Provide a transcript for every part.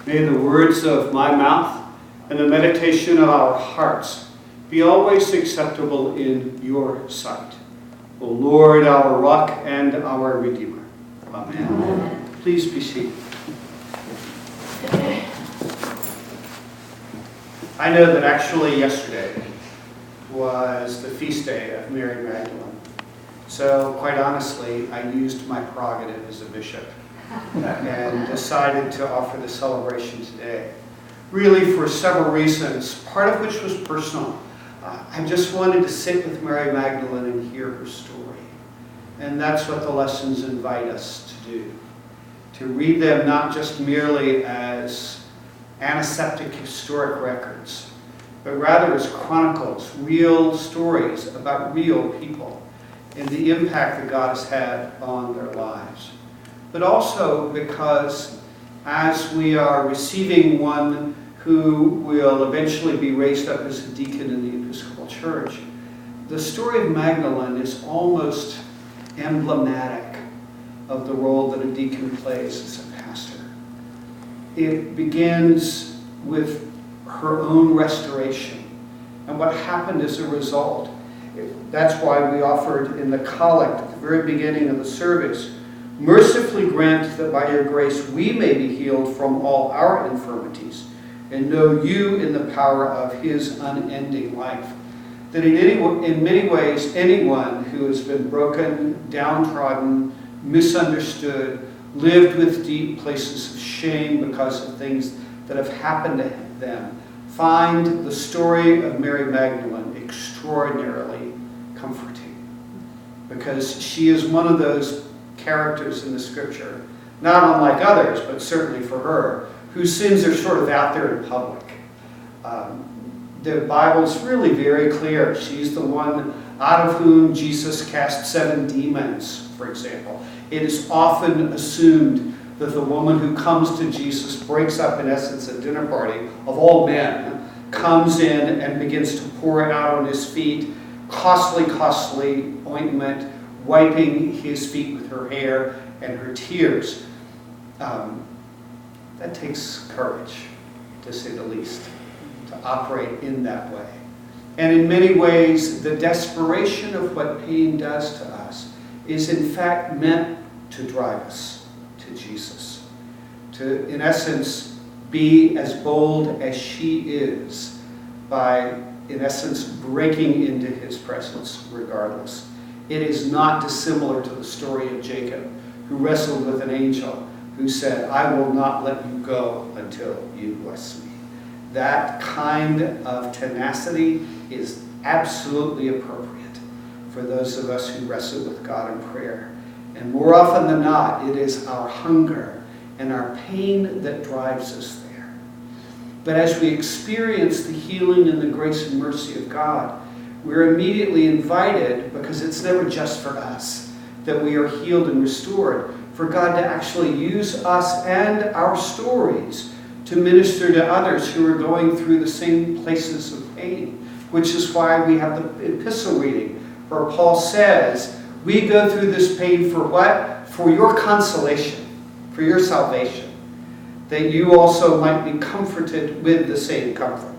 May the words of my mouth and the meditation of our hearts be always acceptable in your sight. O Lord, our rock and our redeemer. Amen. Amen. Please be seated. I know that actually yesterday was the feast day of Mary Magdalene. So quite honestly, I used my prerogative as a bishop and decided to offer the celebration today. Really for several reasons, part of which was personal. I just wanted to sit with Mary Magdalene and hear her story. And that's what the lessons invite us to do. To read them not just merely as antiseptic historic records, but rather as chronicles, real stories about real people and the impact that God has had on their lives. But also because as we are receiving one who will eventually be raised up as a deacon in the Episcopal Church, the story of Magdalene is almost emblematic of the role that a deacon plays as a pastor. It begins with her own restoration and what happened as a result. That's why we offered in the collect at the very beginning of the service, mercifully grant that by your grace we may be healed from all our infirmities and know you in the power of his unending life. That in many ways, anyone who has been broken, downtrodden, misunderstood, lived with deep places of shame because of things that have happened to them, find the story of Mary Magdalene extraordinarily comforting. Because she is one of those characters in the scripture, not unlike others, but certainly for her, whose sins are sort of out there in public. The Bible's really very clear. She's the one out of whom Jesus cast 7 demons, for example. It is often assumed that the woman who comes to Jesus, breaks up in essence a dinner party of all men, comes in and begins to pour out on his feet costly ointment, wiping his feet with her hair and her tears. That takes courage, to say the least, to operate in that way. And in many ways, the desperation of what pain does to us is in fact meant to drive us to Jesus. To, in essence, be as bold as she is by, in essence, breaking into his presence regardless. It is not dissimilar to the story of Jacob, who wrestled with an angel who said, I will not let you go until you bless me. That kind of tenacity is absolutely appropriate for those of us who wrestle with God in prayer. And more often than not, it is our hunger and our pain that drives us there. But as we experience the healing and the grace and mercy of God, we're immediately invited, because it's never just for us that we are healed and restored, for God to actually use us and our stories to minister to others who are going through the same places of pain, which is why we have the epistle reading, where Paul says, we go through this pain for what? For your consolation, for your salvation, that you also might be comforted with the same comfort.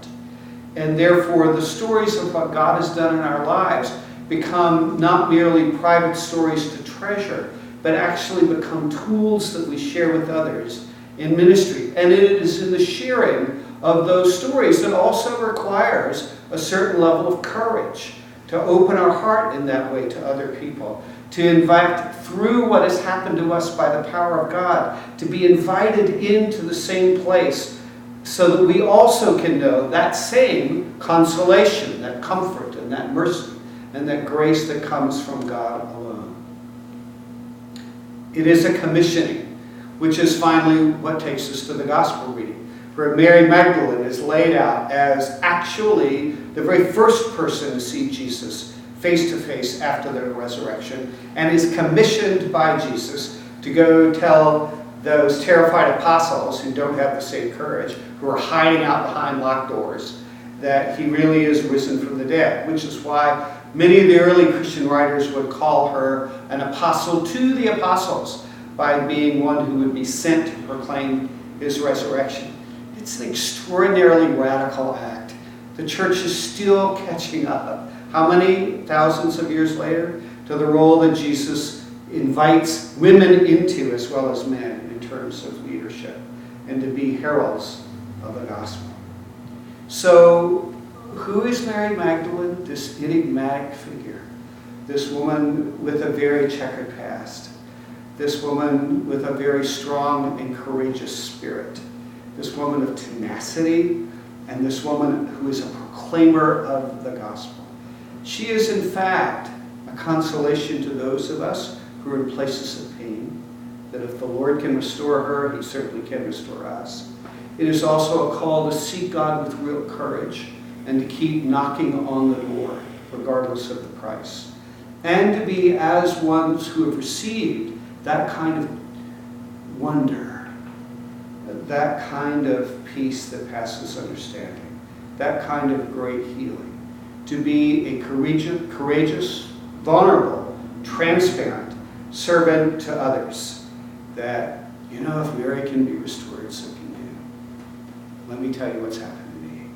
And therefore, the stories of what God has done in our lives become not merely private stories to treasure, but actually become tools that we share with others in ministry. And it is in the sharing of those stories that also requires a certain level of courage to open our heart in that way to other people, to invite through what has happened to us by the power of God, to be invited into the same place so that we also can know that same consolation, that comfort and that mercy and that grace that comes from God alone. It is a commissioning, which is finally what takes us to the gospel reading, where Mary Magdalene is laid out as actually the very first person to see Jesus face to face after the resurrection, and is commissioned by Jesus to go tell those terrified apostles who don't have the same courage, who are hiding out behind locked doors, that he really is risen from the dead, which is why many of the early Christian writers would call her an apostle to the apostles, by being one who would be sent to proclaim his resurrection. It's an extraordinarily radical act. The church is still catching up. How many thousands of years later? To the role that Jesus invites women into as well as men in terms of leadership and to be heralds of the gospel. So, who is Mary Magdalene? This enigmatic figure. This woman with a very checkered past. This woman with a very strong and courageous spirit. This woman of tenacity, and this woman who is a proclaimer of the gospel. She is, in fact, a consolation to those of us who are in places of pain, that if the Lord can restore her, he certainly can restore us. It is also a call to seek God with real courage and to keep knocking on the door, regardless of the price. And to be as ones who have received that kind of wonder, that kind of peace that passes understanding, that kind of great healing. To be a courageous, vulnerable, transparent servant to others. That, if Mary can be restored, so can you. Let me tell you what's happened to me.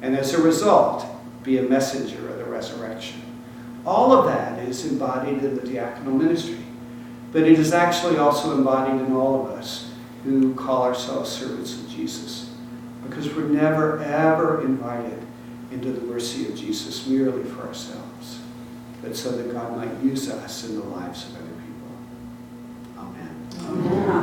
And as a result, be a messenger of the resurrection. All of that is embodied in the diaconal ministry. But it is actually also embodied in all of us who call ourselves servants of Jesus. Because we're never, ever invited into the mercy of Jesus merely for ourselves, but so that God might use us in the lives of other people. Amen. Amen.